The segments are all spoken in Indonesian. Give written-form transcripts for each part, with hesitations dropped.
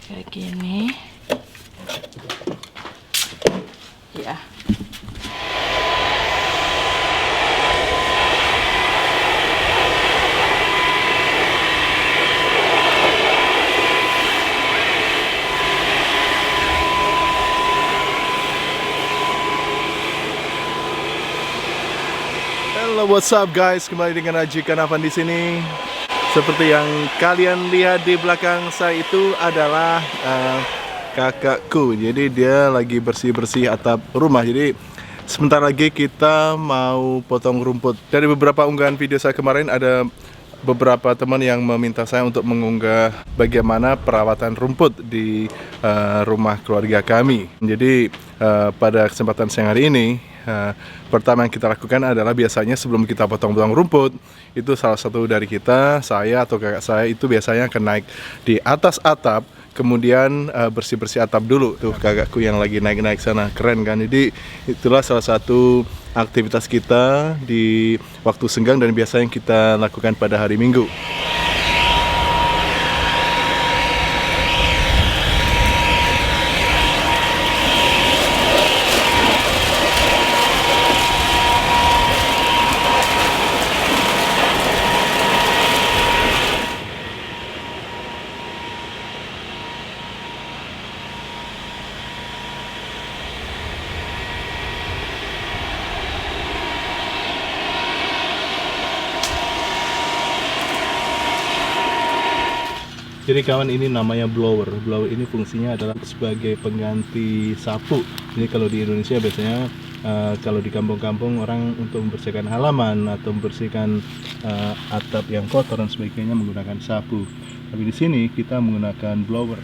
kayak gini ya. Hello, what's up guys? Kembali dengan Aji Kanavan di sini. Seperti yang kalian lihat di belakang saya itu adalah kakakku. Jadi dia lagi bersih-bersih atap rumah. Jadi sebentar lagi kita mau potong rumput. Dari beberapa unggahan video saya kemarin ada beberapa teman yang meminta saya untuk mengunggah bagaimana perawatan rumput di rumah keluarga kami. Jadi pada kesempatan siang hari ini, pertama yang kita lakukan adalah biasanya sebelum kita potong-potong rumput, itu salah satu dari kita, saya atau kakak saya itu biasanya akan naik di atas atap, kemudian bersih-bersih atap dulu. Tuh kakakku yang lagi naik-naik sana, keren kan? Jadi itulah salah satu aktivitas kita di waktu senggang dan biasa yang kita lakukan pada hari Minggu. Jadi kawan, ini namanya blower. Blower ini fungsinya adalah sebagai pengganti sapu. Jadi kalau di Indonesia biasanya kalau di kampung-kampung orang untuk membersihkan halaman atau membersihkan atap yang kotor dan sebagainya menggunakan sapu. Tapi di sini kita menggunakan blower.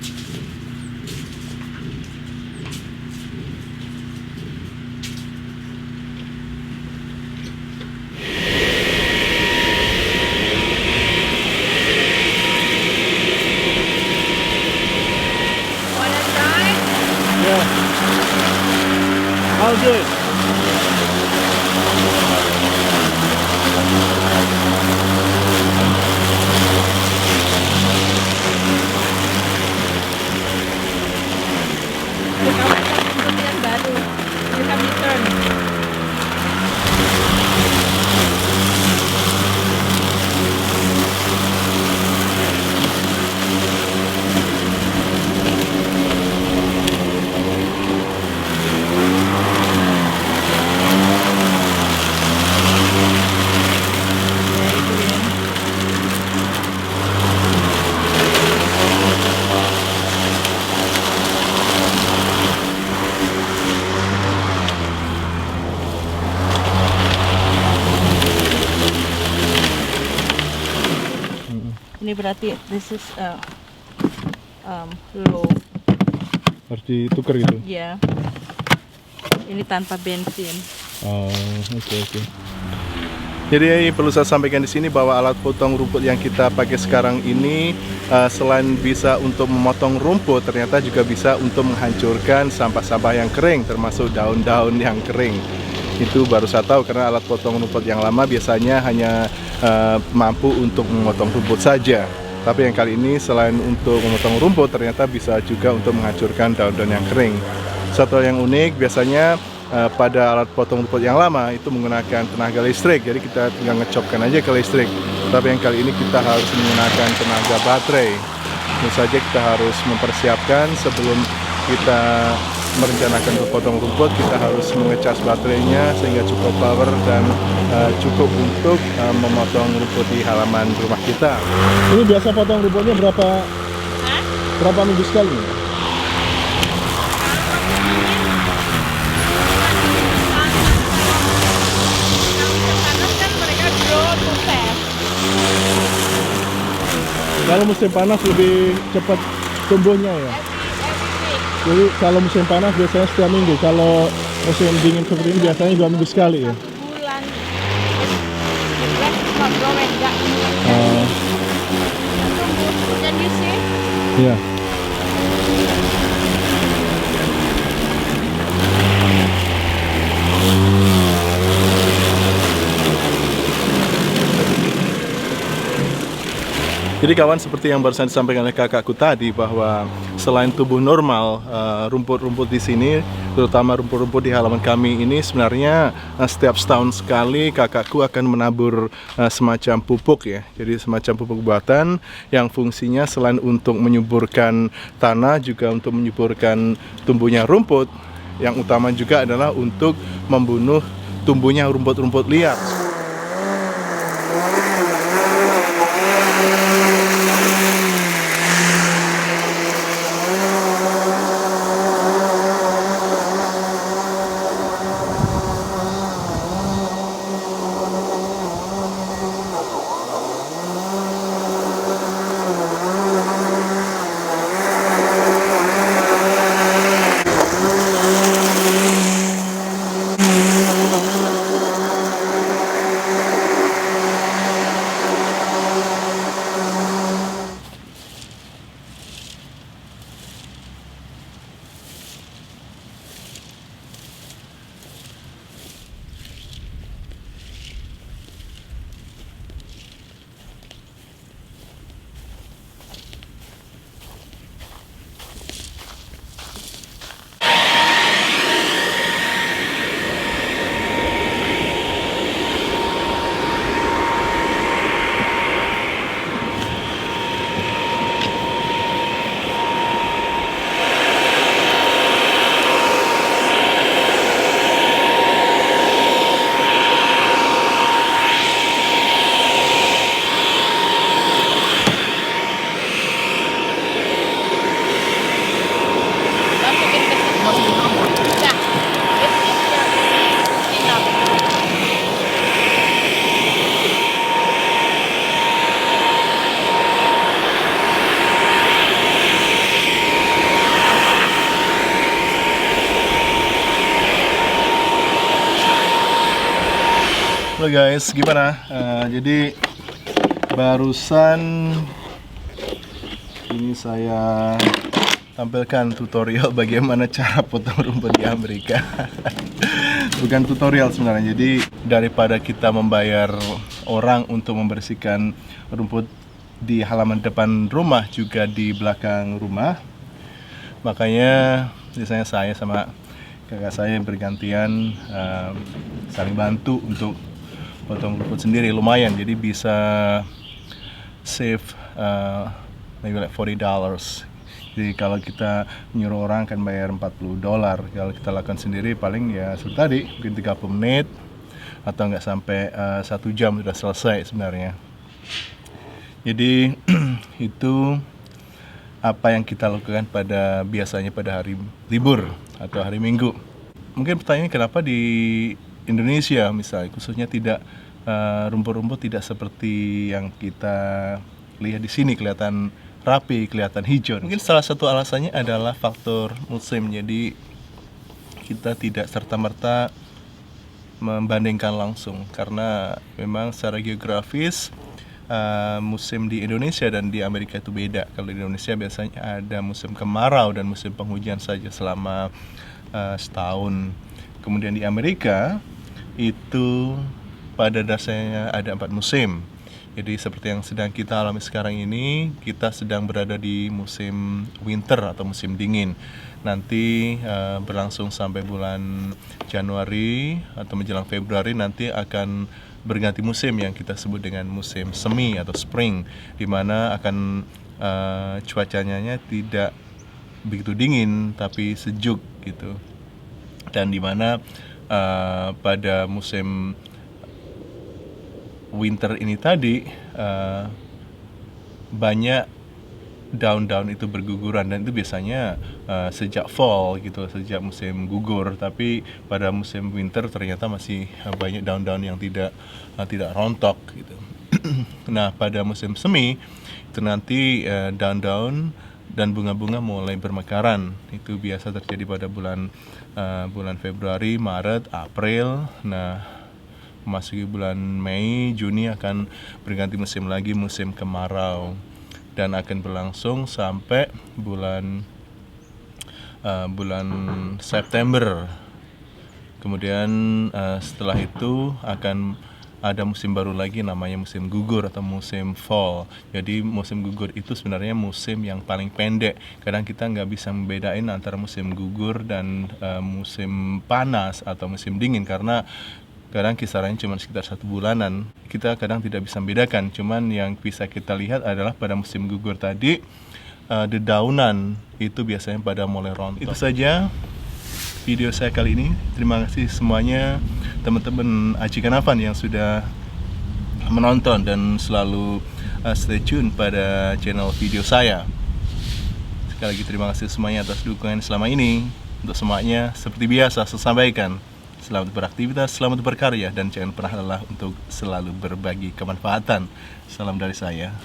All good. Yang baru you can return. Ini berarti this is low. Harus ditukar gitu. Ya. Ini tanpa bensin. Oh, oke. Jadi perlu saya sampaikan di sini bahwa alat potong rumput yang kita pakai sekarang ini selain bisa untuk memotong rumput, ternyata juga bisa untuk menghancurkan sampah-sampah yang kering, termasuk daun-daun yang kering. Itu baru saya tahu, karena alat potong rumput yang lama biasanya hanya mampu untuk memotong rumput saja. Tapi yang kali ini selain untuk memotong rumput, ternyata bisa juga untuk menghancurkan daun-daun yang kering. Satu yang unik, biasanya pada alat potong rumput yang lama itu menggunakan tenaga listrik, jadi kita tinggal ngecopkan aja ke listrik. Tapi yang kali ini kita harus menggunakan tenaga baterai. Tentu saja kita harus mempersiapkan sebelum kita merencanakan untuk potong rumput, kita harus mengecas baterainya sehingga cukup power dan cukup untuk memotong rumput di halaman rumah kita. Ini biasa potong rumputnya berapa minggu sekali? Kalau musim panas lebih cepat tumbuhnya ya. Jadi kalau musim panas biasanya setiap minggu, kalau musim dingin seperti ini biasanya 2 minggu sekali ya. Bulan. Dan you see? Iya. Jadi kawan, seperti yang barusan disampaikan oleh kakakku tadi, bahwa selain tumbuh normal, rumput-rumput di sini, terutama rumput-rumput di halaman kami ini sebenarnya setiap setahun sekali kakakku akan menabur semacam pupuk ya. Jadi semacam pupuk buatan yang fungsinya selain untuk menyuburkan tanah juga untuk menyuburkan tumbuhnya rumput. Yang utama juga adalah untuk membunuh tumbuhnya rumput-rumput liar. Masukin ke situ. Nah, enak. Halo guys, gimana? Jadi barusan ini saya tampilkan tutorial bagaimana cara potong rumput di Amerika. Bukan tutorial sebenarnya. Jadi daripada kita membayar orang untuk membersihkan rumput di halaman depan rumah juga di belakang rumah, makanya biasanya saya sama kakak saya bergantian saling bantu untuk potong rumput sendiri. Lumayan, jadi bisa save maybe like $40. Jadi kalau kita nyuruh orang kan bayar $40, kalau kita lakukan sendiri paling ya seperti tadi mungkin 30 menit atau nggak sampai 1 jam sudah selesai sebenarnya. Jadi itu apa yang kita lakukan biasanya pada hari libur atau hari Minggu. Mungkin pertanyaannya kenapa di Indonesia misalnya khususnya tidak rumput-rumput tidak seperti yang kita lihat di sini, kelihatan rapi, kelihatan hijau. Mungkin salah satu alasannya adalah faktor musim. Jadi kita tidak serta-merta membandingkan langsung karena memang secara geografis musim di Indonesia dan di Amerika itu beda. Kalau di Indonesia biasanya ada musim kemarau dan musim penghujan saja selama setahun. Kemudian di Amerika itu pada dasarnya ada 4 musim. Jadi seperti yang sedang kita alami sekarang ini, kita sedang berada di musim winter atau musim dingin. Nanti berlangsung sampai bulan Januari atau menjelang Februari, nanti akan berganti musim yang kita sebut dengan musim semi atau spring, di mana akan cuacanya tidak begitu dingin tapi sejuk gitu. Dan di mana pada musim winter ini tadi banyak daun-daun itu berguguran, dan itu biasanya sejak fall gitu, sejak musim gugur. Tapi pada musim winter ternyata masih banyak daun-daun yang tidak rontok gitu. Nah, pada musim semi itu nanti daun-daun dan bunga-bunga mulai bermekaran. Itu biasa terjadi pada bulan Februari, Maret, April. Nah, memasuki bulan Mei, Juni akan berganti musim lagi, musim kemarau, dan akan berlangsung sampai bulan September. Kemudian setelah itu akan ada musim baru lagi namanya musim gugur atau musim fall. Jadi musim gugur itu sebenarnya musim yang paling pendek. Kadang kita nggak bisa membedain antara musim gugur dan musim panas atau musim dingin, karena kadang kisarannya cuma sekitar 1 bulanan. Kita kadang tidak bisa membedakan. Cuman yang bisa kita lihat adalah pada musim gugur tadi, dedaunan itu biasanya pada mulai rontok. Itu saja video saya kali ini. Terima kasih semuanya teman-teman Ajikan Afan yang sudah menonton dan selalu stay tune pada channel video saya. Sekali lagi terima kasih semuanya atas dukungan selama ini. Untuk semuanya, seperti biasa saya sampaikan, selamat beraktivitas, selamat berkarya, dan jangan pernah lelah untuk selalu berbagi kemanfaatan. Salam dari saya.